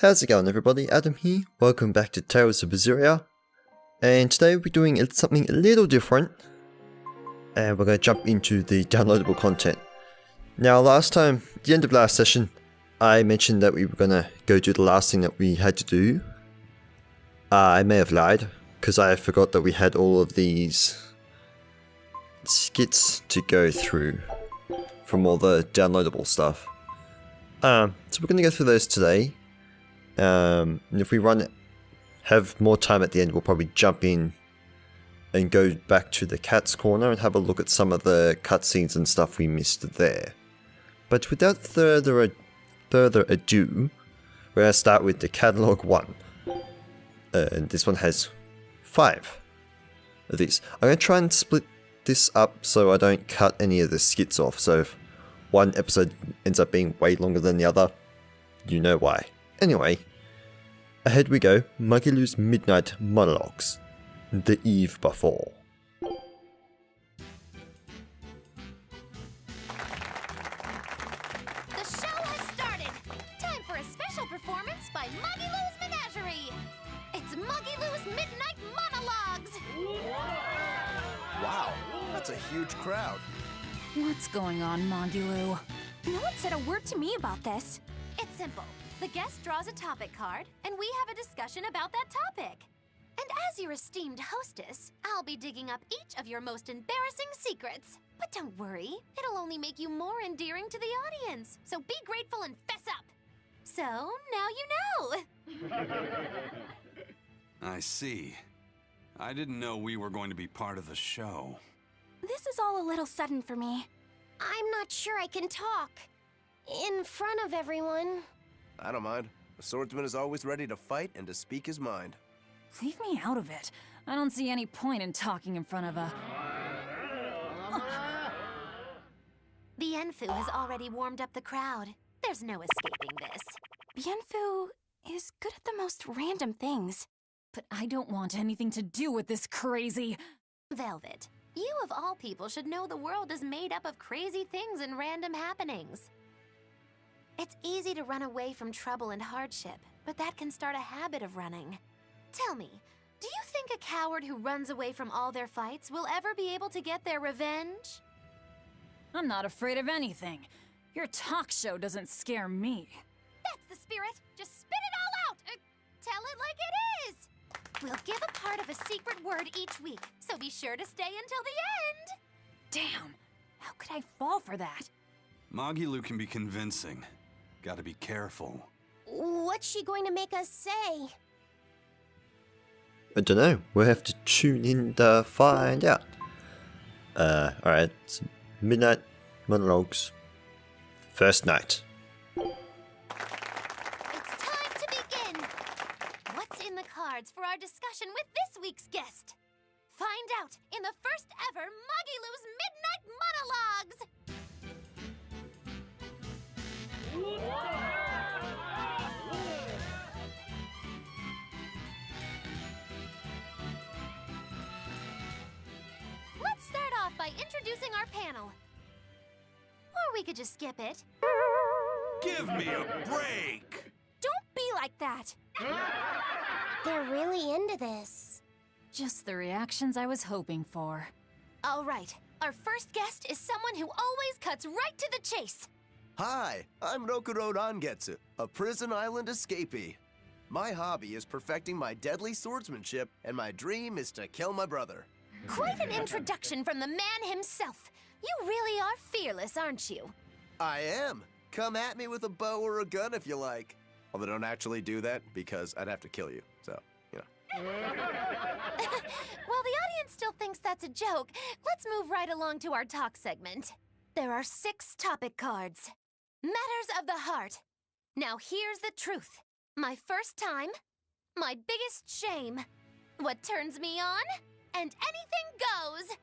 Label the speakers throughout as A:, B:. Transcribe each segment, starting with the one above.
A: How's it going, everybody? Adam here. Welcome back to Tales of Berseria. And today we're doing something a little different. And we're going to jump into the downloadable content. Now, last time, at the end of last session, I mentioned that we were going to go do the last thing that we had to do. I may have lied, because I forgot that we had all of these skits to go through from all the downloadable stuff. So we're going to go through those today. And if we have more time at the end, we'll probably jump in and go back to the cat's corner and have a look at some of the cutscenes and stuff we missed there. But without further ado, we're going to start with the catalog 1. And this one has 5 of these. I'm going to try and split this up so I don't cut any of the skits off. So if one episode ends up being way longer than the other, you know why. Anyway, ahead we go. Magilou's Midnight Monologues. The Eve Before.
B: The show has started! Time for a special performance by Magilou's Menagerie! It's Magilou's Midnight Monologues!
C: Wow, that's a huge crowd.
D: What's going on, Magilou?
B: No one said a word to me about this. It's simple. The guest draws a topic card, and we have a discussion about that topic. And as your esteemed hostess, I'll be digging up each of your most embarrassing secrets. But don't worry, it'll only make you more endearing to the audience. So be grateful and fess up. So, now you know.
E: I see. I didn't know we were going to be part of the show.
B: This is all a little sudden for me. I'm not sure I can talk in front of everyone.
C: I don't mind. A swordsman is always ready to fight and to speak his mind.
D: Leave me out of it. I don't see any point in talking in front of a...
B: Bienfu has already warmed up the crowd. There's no escaping this. Bienfu is good at the most random things.
D: But I don't want anything to do with this crazy...
B: Velvet, you of all people should know the world is made up of crazy things and random happenings. It's easy to run away from trouble and hardship, but that can start a habit of running. Tell me, do you think a coward who runs away from all their fights will ever be able to get their revenge?
D: I'm not afraid of anything. Your talk show doesn't scare me.
B: That's the spirit! Just spit it all out! Tell it like it is! We'll give a part of a secret word each week, so be sure to stay until the end!
D: Damn! How could I fall for that?
E: Magilou can be convincing. Gotta be careful.
B: What's she going to make us say?
A: I don't know. We'll have to tune in to find out. Alright. So Midnight Monologues. First night.
B: It's time to begin! What's in the cards for our discussion with this week's guest? Find out in the first ever Magilou's Midnight Monologues! Let's start off by introducing our panel. Or we could just skip it.
E: Give me a break!
B: Don't be like that! They're really into this.
D: Just the reactions I was hoping for.
B: All right, our first guest is someone who always cuts right to the chase.
C: Hi, I'm Rokuro Rangetsu, a prison island escapee. My hobby is perfecting my deadly swordsmanship, and my dream is to kill my brother.
B: Quite an introduction from the man himself. You really are fearless, aren't you?
C: I am. Come at me with a bow or a gun if you like. Although don't actually do that, because I'd have to kill you, so, you know.
B: While the audience still thinks that's a joke, let's move right along to our talk segment. There are 6 topic cards. Matters of the heart. Now here's the truth. My first time, my biggest shame, what turns me on, and anything goes.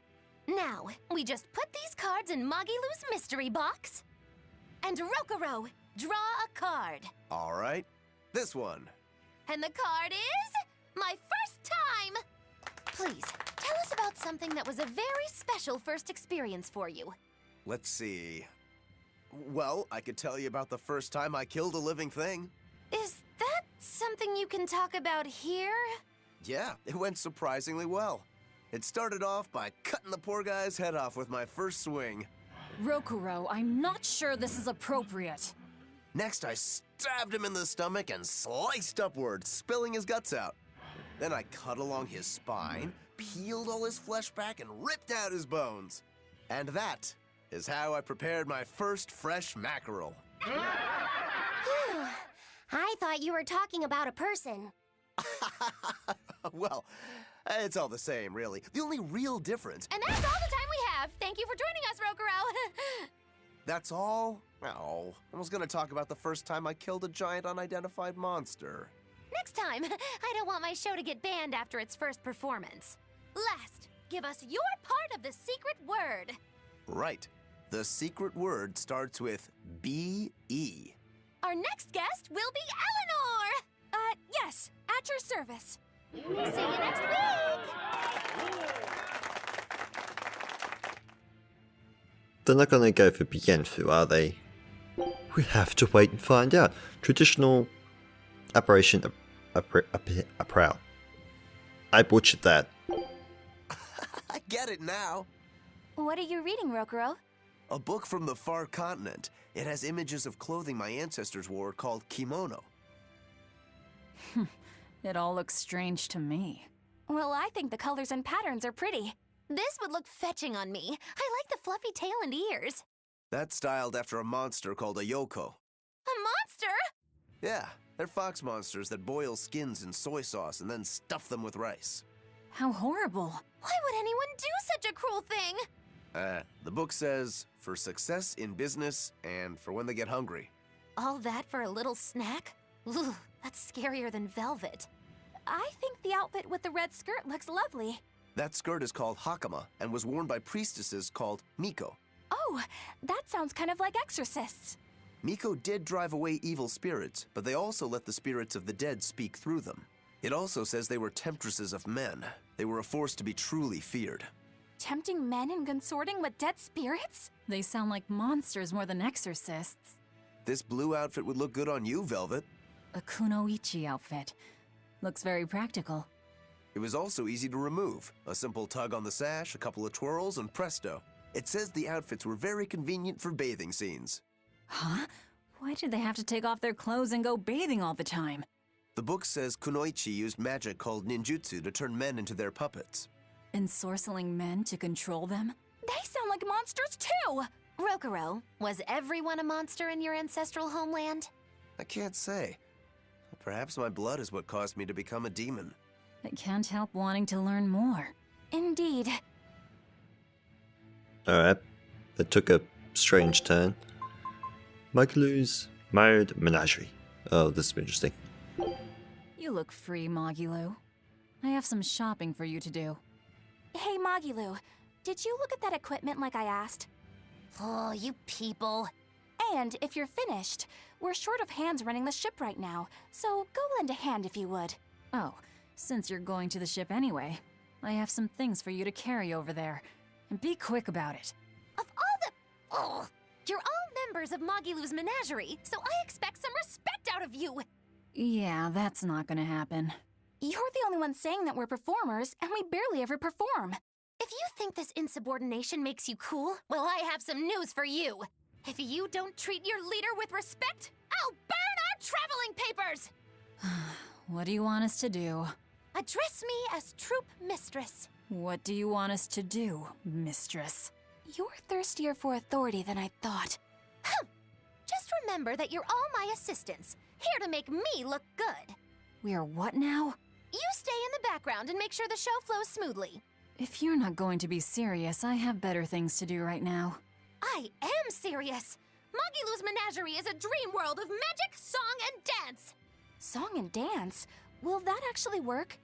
B: Now, we just put these cards in Magilou's mystery box. And Rokuro, draw a card.
C: All right, this one.
B: And the card is my first time. Please, tell us about something that was a very special first experience for you.
C: Let's see. Well, I could tell you about the first time I killed a living thing.
B: Is that something you can talk about here?
C: Yeah, it went surprisingly well. It started off by cutting the poor guy's head off with my first swing.
D: Rokuro, I'm not sure this is appropriate.
C: Next, I stabbed him in the stomach and sliced upward, spilling his guts out. Then I cut along his spine, peeled all his flesh back, and ripped out his bones. And that is how I prepared my first fresh mackerel.
F: Phew. I thought you were talking about a person.
C: Well, it's all the same, really. The only real difference.
B: And that's all the time we have. Thank you for joining us, Rokuro.
C: That's all? Oh, I was gonna talk about the first time I killed a giant unidentified monster.
B: Next time, I don't want my show to get banned after its first performance. Last, give us your part of the secret word.
C: Right. The secret word starts with B-E.
B: Our next guest will be Eleanor! Yes, at your service. See you next week!
A: They're not gonna go for Bienfu, are they? We have to wait and find out. Traditional apparition apparel. I butchered that.
C: I get it now.
F: What are you reading, Rokuro?
C: A book from the far continent. It has images of clothing my ancestors wore called kimono.
D: It all looks strange to me.
F: Well, I think the colors and patterns are pretty.
B: This would look fetching on me. I like the fluffy tail and ears.
C: That's styled after a monster called a yoko.
B: A monster?
C: Yeah, they're fox monsters that boil skins in soy sauce and then stuff them with rice.
D: How horrible.
B: Why would anyone do such a cruel thing?
C: The book says, for success in business and for when they get hungry.
B: All that for a little snack? Ugh, that's scarier than velvet.
F: I think the outfit with the red skirt looks lovely.
C: That skirt is called hakama and was worn by priestesses called Miko.
F: Oh, that sounds kind of like exorcists.
C: Miko did drive away evil spirits, but they also let the spirits of the dead speak through them. It also says they were temptresses of men. They were a force to be truly feared.
F: Tempting men and consorting with dead spirits?
D: They sound like monsters more than exorcists.
C: This blue outfit would look good on you, Velvet.
D: A kunoichi outfit. Looks very practical.
C: It was also easy to remove. A simple tug on the sash, a couple of twirls, and presto. It says the outfits were very convenient for bathing scenes.
D: Huh? Why did they have to take off their clothes and go bathing all the time?
C: The book says kunoichi used magic called ninjutsu to turn men into their puppets.
D: Ensorceling men to control them?
F: They sound like monsters too!
B: Rokuro, was everyone a monster in your ancestral homeland?
C: I can't say. Perhaps my blood is what caused me to become a demon.
D: I can't help wanting to learn more.
F: Indeed.
A: Alright, that took a strange turn. Magalu's married menagerie. Oh, this is interesting.
D: You look free, Magilou. I have some shopping for you to do.
F: Hey, Magilu, did you look at that equipment like I asked?
B: Oh, you people.
F: And if you're finished, we're short of hands running the ship right now, so go lend a hand if you would.
D: Oh, since you're going to the ship anyway, I have some things for you to carry over there. And be quick about it.
B: Of all the... Oh, you're all members of Magilu's menagerie, so I expect some respect out of you.
D: Yeah, that's not gonna happen.
F: You're the only one saying that we're performers, and we barely ever perform.
B: If you think this insubordination makes you cool, well, I have some news for you. If you don't treat your leader with respect, I'll burn our traveling papers!
D: What do you want us to do?
B: Address me as troop mistress.
D: What do you want us to do, mistress?
F: You're thirstier for authority than I thought.
B: Just remember that you're all my assistants, here to make me look good.
D: We are what now?
B: You stay in the background and make sure the show flows smoothly.
D: If you're not going to be serious, I have better things to do right now.
B: I am serious. Magilu's menagerie is a dream world of magic, song, and dance.
F: Song and dance? Will that actually work?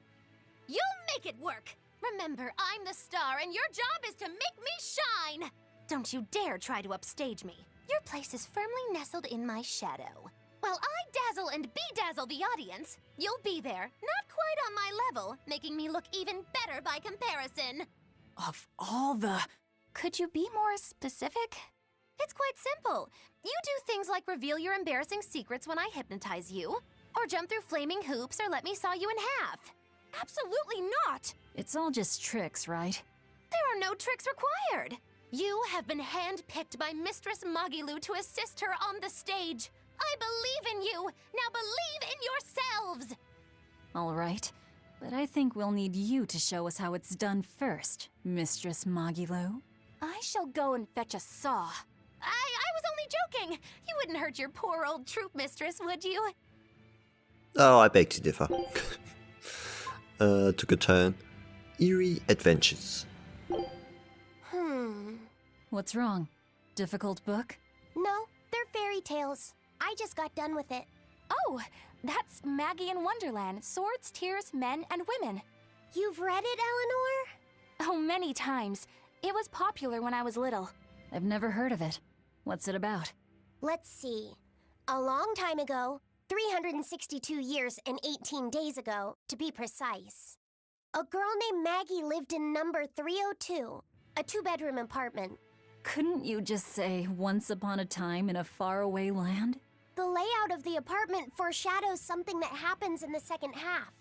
B: You'll make it work. Remember, I'm the star, and your job is to make me shine. Don't you dare try to upstage me. Your place is firmly nestled in my shadow. While I dazzle and bedazzle the audience, you'll be there, not quite on my level, making me look even better by comparison.
D: Of all the...
F: Could you be more specific?
B: It's quite simple. You do things like reveal your embarrassing secrets when I hypnotize you. Or jump through flaming hoops, or let me saw you in half.
F: Absolutely not!
D: It's all just tricks, right?
B: There are no tricks required. You have been handpicked by Mistress Magilu to assist her on the stage. I believe in you. Now believe in yourselves.
D: All right. But I think we'll need you to show us how it's done first, Mistress Magilu.
F: I shall go and fetch a saw.
B: I was only joking. You wouldn't hurt your poor old troop mistress, would you?
A: Oh, I beg to differ. Took a turn. Eerie Adventures.
D: What's wrong? Difficult book?
G: No, they're fairy tales. I just got done with it.
F: Oh, that's Maggie in Wonderland, Swords, Tears, Men, and Women.
G: You've read it, Eleanor?
F: Oh, many times. It was popular when I was little.
D: I've never heard of it. What's it about?
G: Let's see. A long time ago, 362 years and 18 days ago, to be precise, a girl named Maggie lived in number 302, a two-bedroom apartment.
D: Couldn't you just say, once upon a time in a faraway land?
G: The layout of the apartment foreshadows something that happens in the second half.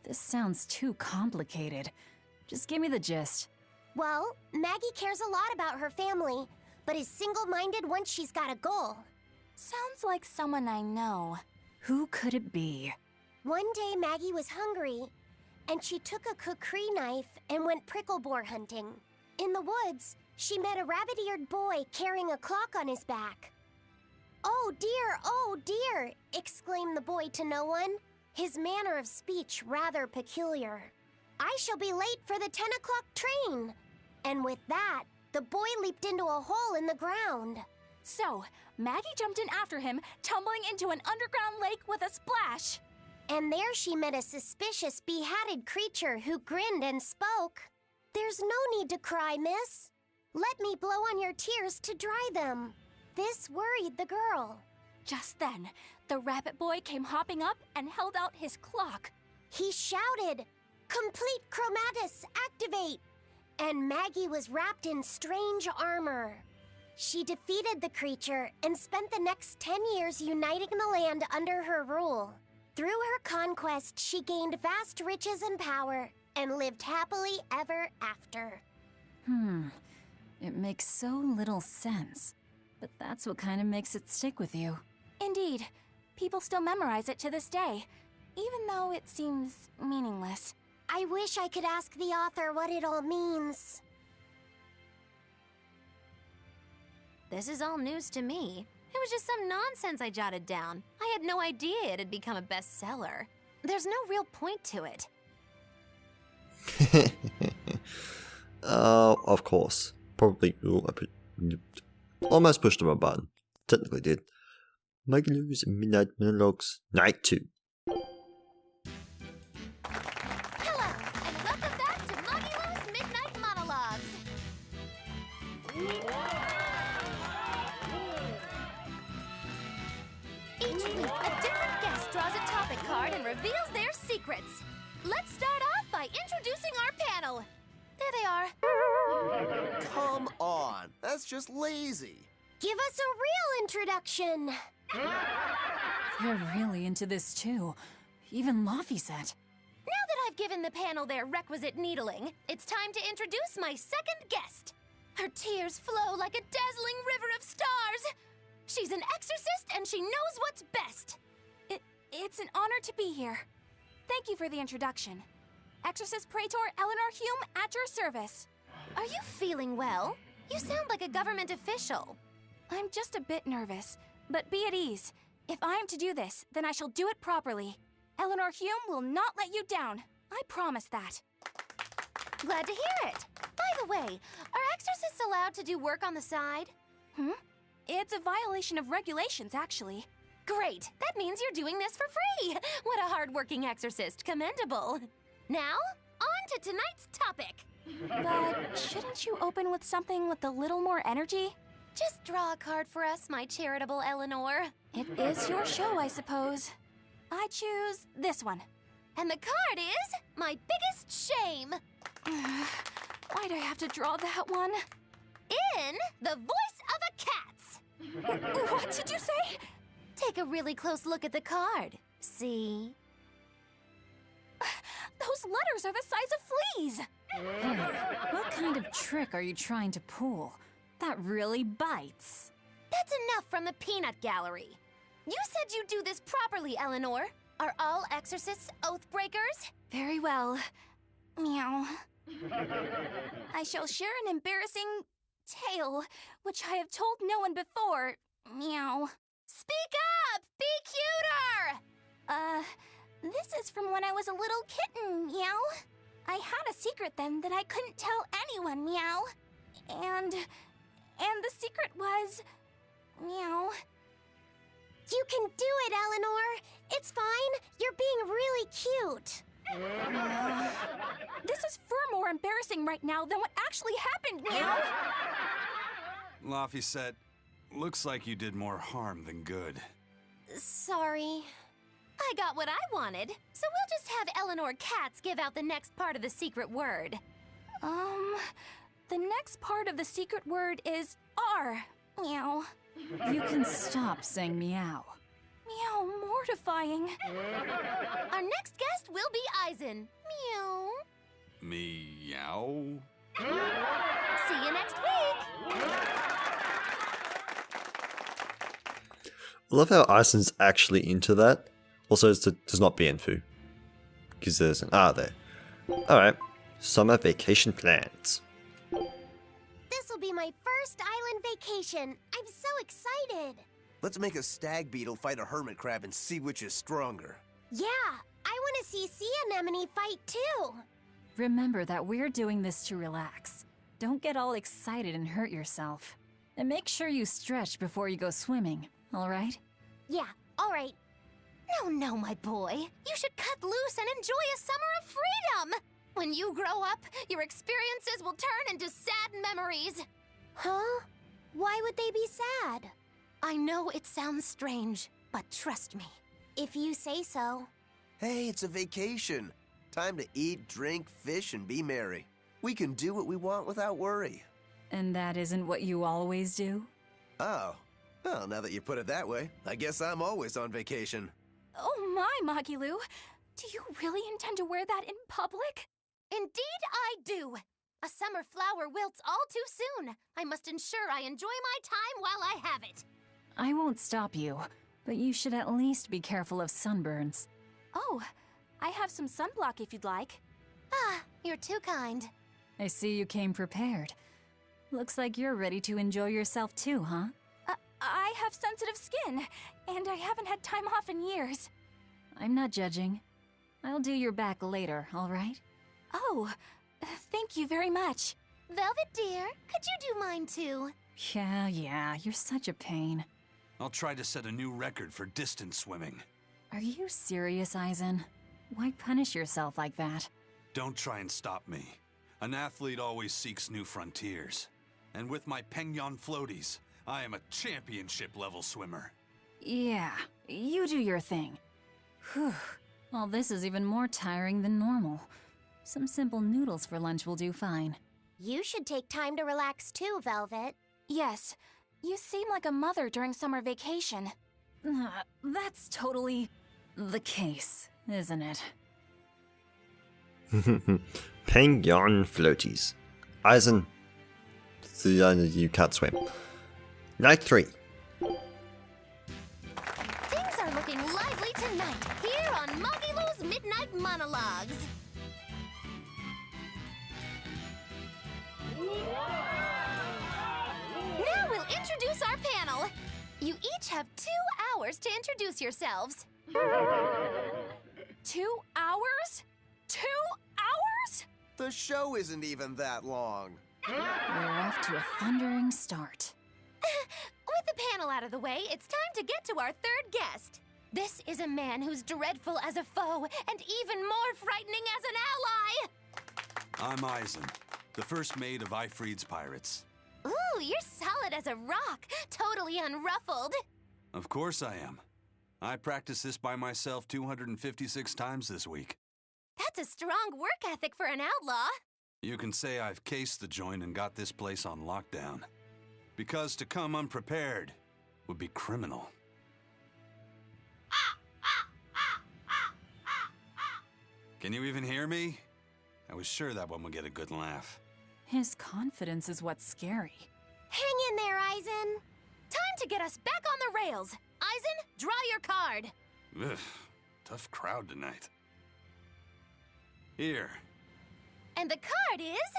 D: This sounds too complicated. Just give me the gist.
G: Well, Maggie cares a lot about her family, but is single-minded once she's got a goal.
F: Sounds like someone I know.
D: Who could it be?
G: One day Maggie was hungry, and she took a kukri knife and went prickle boar hunting. In the woods, she met a rabbit-eared boy carrying a clock on his back. Oh dear, exclaimed the boy to no one, his manner of speech rather peculiar. I shall be late for the 10 o'clock train. And with that, the boy leaped into a hole in the ground.
F: So, Maggie jumped in after him, tumbling into an underground lake with a splash.
G: And there she met a suspicious, behatted creature who grinned and spoke. There's no need to cry, miss. Let me blow on your tears to dry them. This worried the girl.
F: Just then, the rabbit boy came hopping up and held out his clock.
G: He shouted, "Complete Chromatus, activate!" And Maggie was wrapped in strange armor. She defeated the creature and spent the next 10 years uniting the land under her rule. Through her conquest, she gained vast riches and power and lived happily ever after.
D: It makes so little sense. But that's what kind of makes it stick with you.
F: Indeed, people still memorize it to this day, even though it seems meaningless.
G: I wish I could ask the author what it all means.
B: This is all news to me. It was just some nonsense I jotted down. I had no idea it had become a bestseller. There's no real point to it.
A: Of course. Probably. Almost pushed on my button. Technically did. Magilu's Midnight Monologues, Night 2.
B: Hello, and welcome back to Magilu's Midnight Monologues. Each week, a different guest draws a topic card and reveals their secrets. Let's start off by introducing our panel. There they are.
C: Come on, that's just lazy.
G: Give us a real introduction.
D: They're really into this too. Even Laffy said.
B: Now that I've given the panel their requisite needling, it's time to introduce my second guest. Her tears flow like a dazzling river of stars. She's an exorcist and she knows what's best.
F: It's an honor to be here. Thank you for the introduction. Exorcist Praetor Eleanor Hume at your service.
B: Are you feeling well? You sound like a government official.
F: I'm just a bit nervous, but be at ease. If I am to do this, then I shall do it properly. Eleanor Hume will not let you down. I promise that.
B: Glad to hear it. By the way, are exorcists allowed to do work on the side?
F: It's a violation of regulations, actually.
B: Great. That means you're doing this for free. What a hard-working exorcist. Commendable. Now, on to tonight's topic.
F: But shouldn't you open with something with a little more energy?
B: Just draw a card for us, my charitable Eleanor.
F: It is your show, I suppose. I choose this one.
B: And the card is my biggest shame.
F: Why'd I have to draw that one?
B: In the voice of a cat's.
F: What did you say?
B: Take a really close look at the card. See?
F: Those letters are the size of fleas!
D: Hey, what kind of trick are you trying to pull? That really bites.
B: That's enough from the peanut gallery. You said you'd do this properly, Eleanor. Are all exorcists oath breakers?
F: Very well. Meow. I shall share an embarrassing tale, which I have told no one before. Meow.
B: Speak up! Be cuter!
F: This is from when I was a little kitten, meow. I had a secret then that I couldn't tell anyone, meow. And the secret was... meow.
G: You can do it, Eleanor. It's fine. You're being really cute.
F: This is far more embarrassing right now than what actually happened, meow.
E: Laphicet, looks like you did more harm than good.
B: Sorry. I got what I wanted, so we'll just have Eleanor Katz give out the next part of the secret word.
F: The next part of the secret word is R. Meow.
D: You can stop saying meow.
F: Meow, mortifying.
B: Our next guest will be Eisen. Meow.
E: Meow?
B: See you next week!
A: I love how Eisen's actually into that. Also, does not be Enfu. Because there's an R there. Alright, summer vacation plans.
G: This'll be my first island vacation. I'm so excited.
C: Let's make a stag beetle fight a hermit crab and see which is stronger.
G: Yeah, I want to see sea anemone fight too.
D: Remember that we're doing this to relax. Don't get all excited and hurt yourself. And make sure you stretch before you go swimming, alright?
G: Yeah, all right.
B: No, my boy. You should cut loose and enjoy a summer of freedom! When you grow up, your experiences will turn into sad memories.
G: Huh? Why would they be sad?
B: I know it sounds strange, but trust me.
G: If you say so.
C: Hey, it's a vacation. Time to eat, drink, fish, and be merry. We can do what we want without worry.
D: And that isn't what you always do?
C: Oh. Well, now that you put it that way, I guess I'm always on vacation.
F: Oh my, Magilu. Do you really intend to wear that in public?
B: Indeed I do. A summer flower wilts all too soon. I must ensure I enjoy my time while I have it.
D: I won't stop you, but you should at least be careful of sunburns.
F: Oh, I have some sunblock if you'd like.
B: Ah, you're too kind.
D: I see you came prepared. Looks like you're ready to enjoy yourself too, huh?
F: I have sensitive skin, and I haven't had time off in years.
D: I'm not judging. I'll do your back later, alright?
F: Oh, thank you very much.
B: Velvet dear, could you do mine too?
D: Yeah, you're such a pain.
E: I'll try to set a new record for distance swimming.
D: Are you serious, Eisen? Why punish yourself like that?
E: Don't try and stop me. An athlete always seeks new frontiers. And with my Pengyon floaties, I am a championship-level swimmer.
D: Yeah, you do your thing. Whew. All this is even more tiring than normal. Some simple noodles for lunch will do fine.
G: You should take time to relax too, Velvet.
F: Yes, you seem like a mother during summer vacation.
D: That's totally the case, isn't it?
A: Pengyon floaties. Eisen, you can't swim. Night 3.
B: Things are looking lively tonight, here on Magilu's Midnight Monologues. Now we'll introduce our panel. You each have 2 hours to introduce yourselves.
F: 2 hours? 2 hours?
C: The show isn't even that long.
D: We're off to a thundering start.
B: With the panel out of the way, it's time to get to our 3rd guest. This is a man who's dreadful as a foe and even more frightening as an ally.
E: I'm Eisen, the first mate of Ifreed's pirates.
B: Ooh, you're solid as a rock, totally unruffled.
E: Of course I am. I practiced this by myself 256 times this week.
B: That's a strong work ethic for an outlaw.
E: You can say I've cased the joint and got this place on lockdown. Because to come unprepared would be criminal. Can you even hear me? I was sure that one would get a good laugh.
D: His confidence is what's scary.
G: Hang in there, Eisen.
B: Time to get us back on the rails. Eisen, draw your card.
E: Ugh, tough crowd tonight. Here.
B: And the card is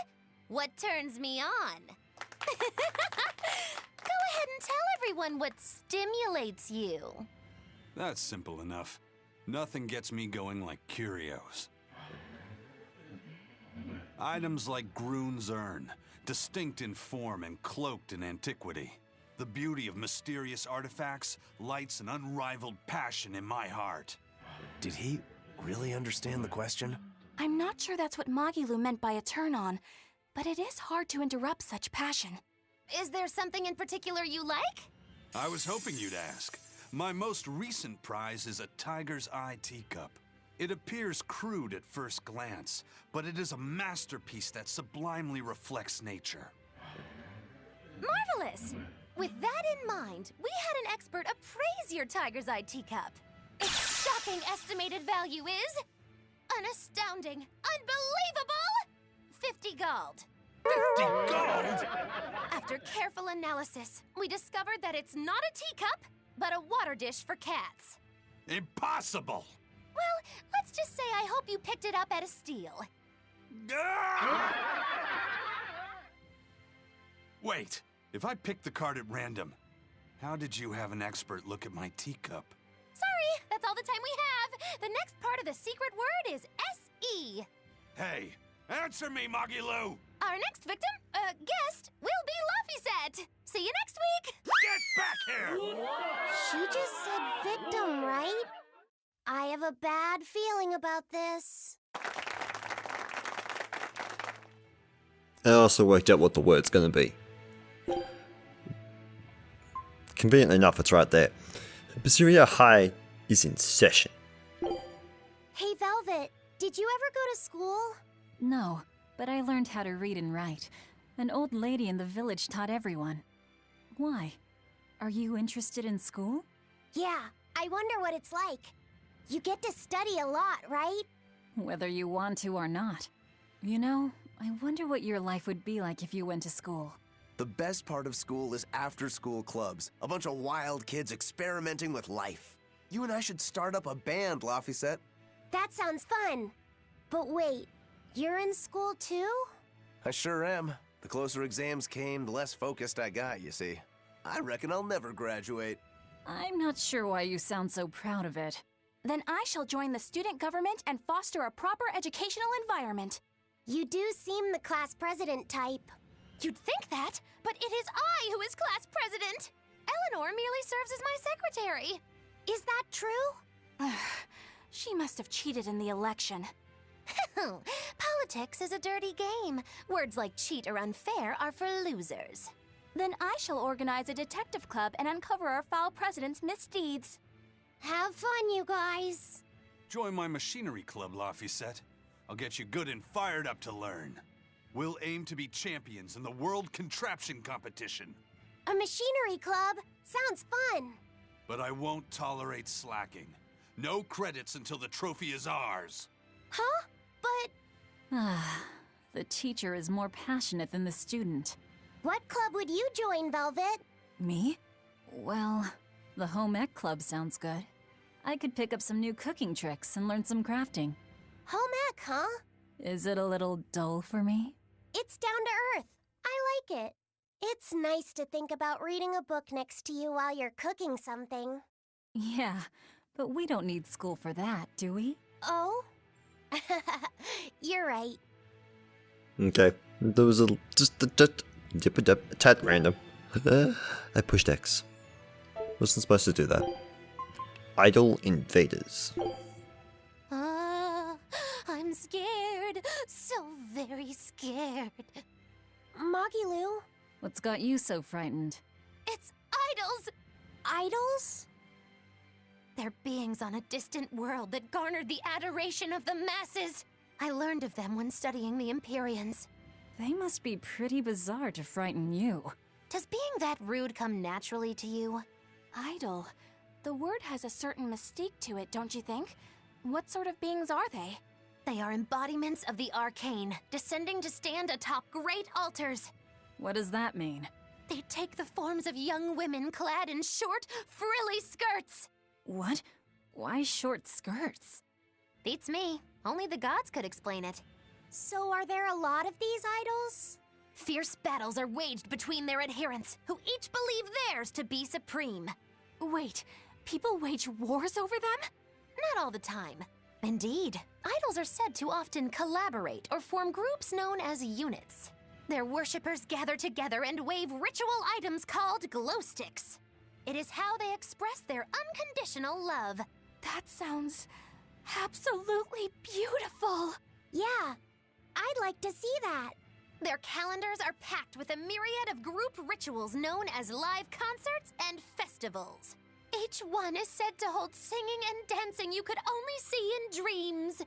B: what turns me on. Go ahead and tell everyone what stimulates you.
E: That's simple enough. Nothing gets me going like curios. Items like Groon's urn, distinct in form and cloaked in antiquity. The beauty of mysterious artifacts lights an unrivaled passion in my heart.
C: Did he really understand the question?
F: I'm not sure that's what Magilu meant by a turn on, but it is hard to interrupt such passion.
B: Is there something in particular you like?
E: I was hoping you'd ask. My most recent prize is a tiger's eye teacup. It appears crude at first glance, but it is a masterpiece that sublimely reflects nature.
B: Marvelous! With that in mind, we had an expert appraise your tiger's eye teacup. Its shocking estimated value is an astounding, unbelievable 50 gold.
E: 50 gold?
B: After careful analysis, we discovered that it's not a teacup, but a water dish for cats.
E: Impossible!
B: Well, let's just say I hope you picked it up at a steal.
E: Ah! Wait, if I picked the card at random, how did you have an expert look at my teacup?
B: Sorry, that's all the time we have. The next part of the secret word is S-E.
E: Hey, answer me, Magilu!
B: Our next guest will be Laffyset. See you next week.
E: Get back here!
G: She just said victim, right? I have a bad feeling about this.
A: I also worked out what the word's gonna be. Conveniently enough, it's right there. Berseria High is in session.
G: Hey, Velvet, did you ever go to school?
D: No, but I learned how to read and write. An old lady in the village taught everyone. Why? Are you interested in school?
G: Yeah, I wonder what it's like. You get to study a lot, right?
D: Whether you want to or not. You know, I wonder what your life would be like if you went to school.
C: The best part of school is after-school clubs. A bunch of wild kids experimenting with life. You and I should start up a band, Laffyset.
G: That sounds fun. But wait, you're in school too?
C: I sure am. The closer exams came, the less focused I got, you see. I reckon I'll never graduate.
D: I'm not sure why you sound so proud of it.
F: Then I shall join the student government and foster a proper educational environment.
G: You do seem the class president type.
B: You'd think that, but it is I who is class president. Eleanor merely serves as my secretary.
G: Is that true?
F: She must have cheated in the election.
B: Politics is a dirty game. Words like cheat or unfair are for losers.
F: Then I shall organize a detective club and uncover our foul president's misdeeds.
G: Have fun, you guys.
E: Join my machinery club, Laffyset. I'll get you good and fired up to learn. We'll aim to be champions in the World Contraption Competition.
G: A machinery club? Sounds fun.
E: But I won't tolerate slacking. No credits until the trophy is ours.
B: Huh? But
D: Ah, the teacher is more passionate than the student.
G: What club would you join, Velvet?
D: Me? Well, the home ec club sounds good. I could pick up some new cooking tricks and learn some crafting.
G: Home ec, huh?
D: Is it a little dull for me?
G: It's down to earth. I like it. It's nice to think about reading a book next to you while you're cooking something.
D: Yeah, but we don't need school for that, do we?
G: Oh? You're right.
A: Okay, there was just a tad random. I pushed X. Wasn't supposed to do that. Idol invaders.
B: I'm scared. So very scared.
G: Magilu?
D: What's got you so frightened?
B: It's idols!
G: Idols?
B: They're beings on a distant world that garnered the adoration of the masses. I learned of them when studying the Empyreans.
D: They must be pretty bizarre to frighten you.
B: Does being that rude come naturally to you?
F: Idol. The word has a certain mystique to it, don't you think? What sort of beings are they?
B: They are embodiments of the arcane, descending to stand atop great altars.
D: What does that mean?
B: They take the forms of young women clad in short, frilly skirts.
D: What? Why short skirts?
B: Beats me. Only the gods could explain it.
G: So are there a lot of these idols?
B: Fierce battles are waged between their adherents, who each believe theirs to be supreme.
F: Wait, people wage wars over them?
B: Not all the time. Indeed, idols are said to often collaborate or form groups known as units. Their worshippers gather together and wave ritual items called glow sticks. It is how they express their unconditional love.
F: That sounds absolutely beautiful.
G: Yeah, I'd like to see that.
B: Their calendars are packed with a myriad of group rituals known as live concerts and festivals. Each one is said to hold singing and dancing you could only see in dreams.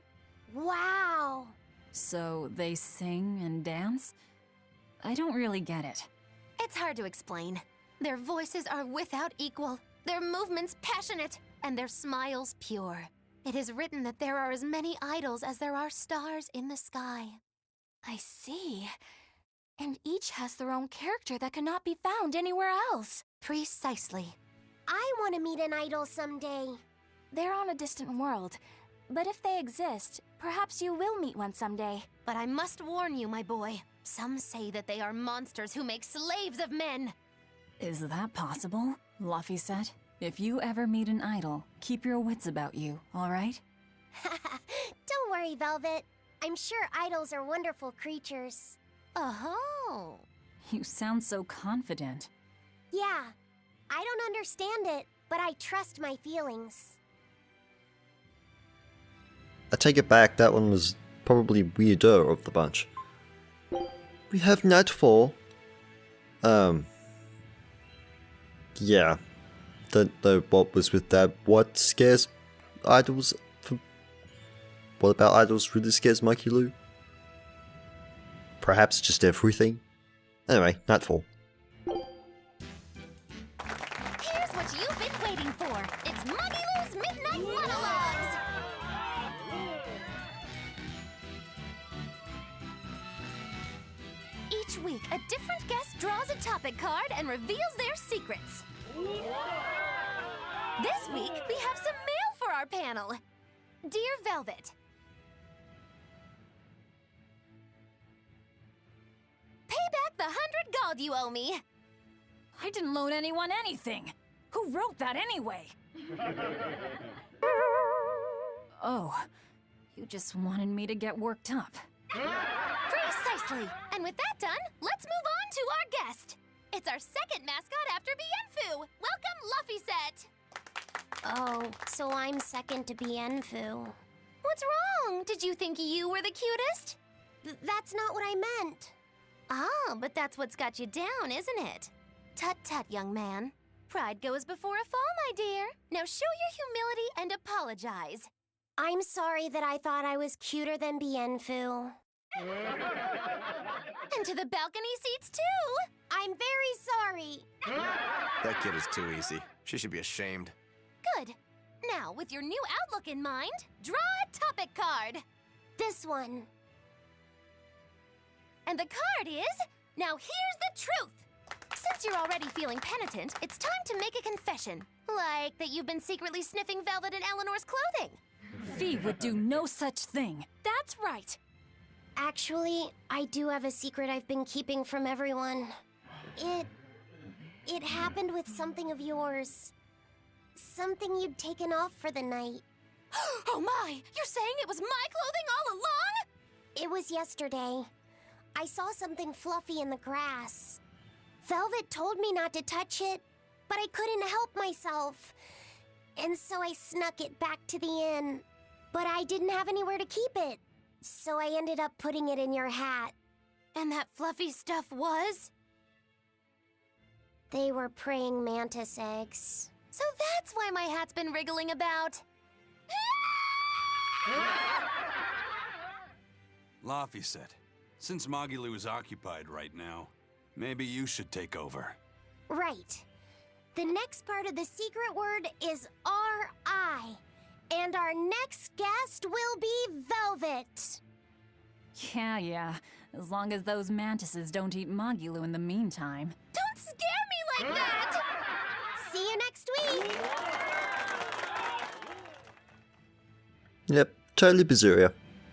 G: Wow.
D: So they sing and dance? I don't really get it.
B: It's hard to explain. Their voices are without equal, their movements passionate, and their smiles pure. It is written that there are as many idols as there are stars in the sky.
F: I see. And each has their own character that cannot be found anywhere else.
B: Precisely.
G: I want to meet an idol someday.
F: They're on a distant world, but if they exist, perhaps you will meet one someday.
B: But I must warn you, my boy. Some say that they are monsters who make slaves of men.
D: Is that possible? Luffy said. If you ever meet an idol, keep your wits about you, alright?
G: Don't worry, Velvet. I'm sure idols are wonderful creatures.
B: Oh.
D: You sound so confident.
G: Yeah, I don't understand it, but I trust my feelings.
A: I take it back, that one was probably weirder of the bunch. We have Nightfall. Yeah. Don't know what was with that. What scares idols? What about idols really scares Mikey Lou? Perhaps just everything? Anyway, Nightfall.
B: Here's what you've been waiting for. It's Muggy Lou's Midnight Monologues. Each week, a different guest draws a topic card and reveals their secrets. This week, we have some mail for our panel. Dear Velvet, pay back the 100 gold you owe me.
D: I didn't loan anyone anything. Who wrote that anyway? Oh, you just wanted me to get worked up.
B: Precisely. And with that done, let's move on to our guest. It's our second mascot after Bienfu. Welcome, Luffy Set.
G: Oh, so I'm second to Bienfu.
B: What's wrong? Did you think you were the cutest?
G: That's not what I meant.
B: Ah, but that's what's got you down, isn't it? Tut-tut, young man. Pride goes before a fall, my dear. Now show your humility and apologize.
G: I'm sorry that I thought I was cuter than Bienfu.
B: And to the balcony seats, too.
G: I'm very sorry.
C: That kid is too easy. She should be ashamed.
B: Good. Now, with your new outlook in mind, draw a topic card.
G: This one.
B: And the card is, now here's the truth. Since you're already feeling penitent, it's time to make a confession. Like that you've been secretly sniffing Velvet and Eleanor's clothing.
D: Fee would do no such thing.
F: That's right.
G: Actually, I do have a secret I've been keeping from everyone. It happened with something of yours. Something you'd taken off for the night.
B: Oh my! You're saying it was my clothing all along?
G: It was yesterday. I saw something fluffy in the grass. Velvet told me not to touch it, but I couldn't help myself. And so I snuck it back to the inn. But I didn't have anywhere to keep it. So I ended up putting it in your hat.
B: And that fluffy stuff was?
G: They were praying mantis eggs.
B: So that's why my hat's been wriggling about.
E: Luffy said, since Magilu is occupied right now, maybe you should take over.
G: Right. The next part of the secret word is R-I. And our next guest will be Velvet.
D: Yeah. As long as those mantises don't eat Magulu in the meantime.
B: Don't scare me like that!
G: See you next week!
A: Yep, totally Berseria.